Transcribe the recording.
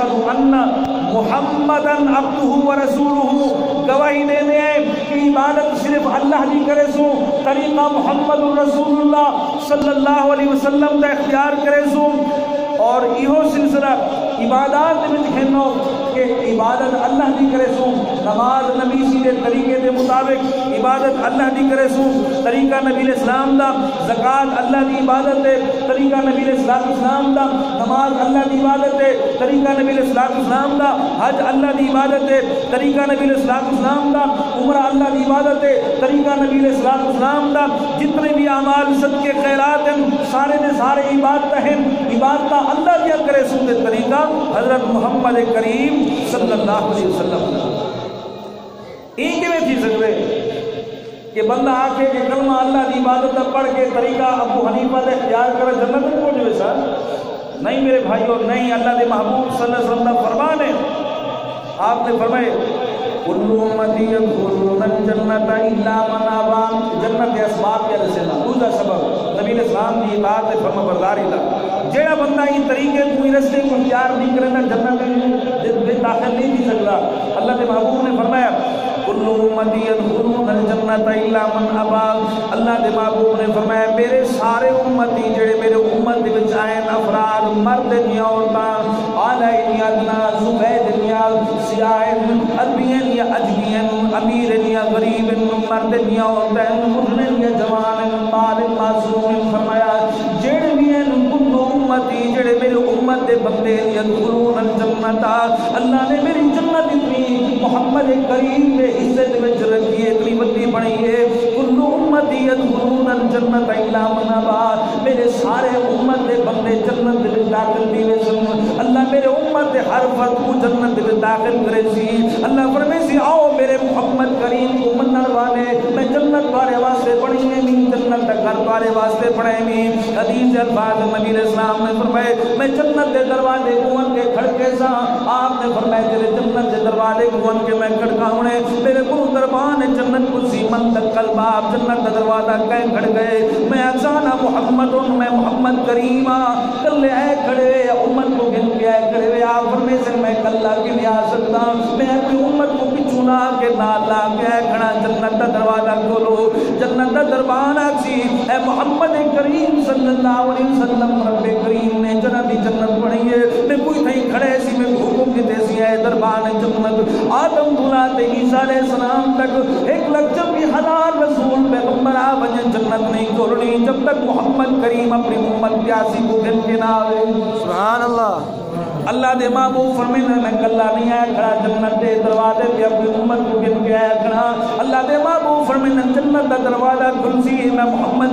اشہد ان محمدن عبدہ ورسولہ، گواہی دینے کہ عبادت صرف اللہ دی کرے سو، طریقہ محمد رسول اللہ صلی اللہ علیہ وسلم دا اختیار کرے سو، اور ایہو سلسلہ عبادات میں کہنو کہ عبادت اللہ دی کرے سو، نماز نبی سیدھے طریقے دے مطابق عبادت اللہ دی کرے سو، طریقہ نبی الاسلام دا، زکوٰۃ اللہ دی عبادت ہے طریقہ نبی الاسلام دا، نماز اللہ دی عبادت ہے طریقہ نبی الاسلام دا، حج اللہ دی عبادت ہے طریقہ نبی الاسلام دا، عمرہ اللہ دی عبادت ہے طریقہ نبی الاسلام دا، جتنے بھی اعمال صدقے خیرات ہیں سارے دے سارے عبادت ہیں، عبادت اللہ دیا کرے سو دے طریقہ حضرت محمد کریم صلی اللہ علیہ وسلم۔ ایک میں تھی سکتے کہ بندہ آکھے کہ کلمہ اللہ دی عبادت پڑھ کے طریقہ ابو حنیفہ دے اختیار کرے جنت میں پہنچ جائے سر؟ نہیں میرے بھائیوں، نہیں، اللہ دے محبوب صلی اللہ علیہ وسلم کا فرمان ہے، آپ نے فرمائے کل امتی یدخلون الجنت الا من ابا، جنت کے اسباب کیا رسینا دوسرا سبب نبی الاسلام دی اطاعت فرما برداری دا، جیڑا بندہ یہ طریقے کوئی رستے کو اختیار نہیں کرنا جنت میں داخل نہیں تھی سکتا۔ اللہ کے محبوب نے فرمایا کل امتی یدخلون الجنت الا من ابا، اللہ کے محبوب نے فرمایا میرے سارے امتی جڑے میرے امت دے وچ آئے افراد، مرد یا عورتاں، عالین یا ادناس، زبید یا سیاح، عربین یا اجمین، امیر یا غریب، مرد یا عورتیں، مسلم یا جوان، مال معصوم، فرمایا جڑے بھی ہیں کل امتی جڑے میرے امت دے بندے یدخلون الجنت، اللہ نے میری جنت اتنی محمد کریم کے حصے دے وچ رکھی ہے، اتنی بڑی بنائی ہے، کل امتی یدخلون الجنت الا من ابا، میرے سارے امت دے بندے جنت دے داخل دیوے سن، اللہ میرے امت دے ہر فرد کو جنت دے داخل کرے سی، اللہ فرمائے سی آؤ میرے محمد کریم کو منن والے، میں جنت والے واسطے پڑھی میں جنت تک گھر والے واسطے پڑھے میں، حدیث الفاظ نبی اسلام نے فرمائے میں جنت دے دروازے کون کے کھڑکے سا، آپ نے فرمایا تیرے جنت دے دروازے کون کے میں کھڑکا ہونے، میرے گرو دربان جنت کو سیمن تک قلباب جنت دا دروازہ کہیں کھڑ گئے، میں افسانہ محمد میں محمد کریمہ کلے اے کھڑے امت کو گن کے اے کھڑے، آپ فرمے سے میں کلہ کے لیا سکتا، میں اپنی امت کو پچھونا کے نالا کے اے کھڑا جنت دا دروازہ کھولو، جنت دا دربان آکسی اے محمد کریم صلی اللہ علیہ وسلم، رب کریم نے جنت بڑھی ہے، میں کوئی تھئی کھڑے سی میں حکم دیتے سی اے دربان جنت، آدم بلاتے عیسیٰ علیہ السلام تک 1,40,000 رسول پیغمبر آوجہ جنت نہیں کھولنی جب تک محمد کریم اپنی امت پیاسی کو گن کے نہ آوے، سبحان اللہ۔ اللہ دے محبوب فرمائے میں کلا نہیں آیا کھڑا جنت دے دروازے پہ اپنی امت کو گن کے آیا کھڑا، اللہ دے محبوب فرمائے جنت دا دروازہ کھل سی میں محمد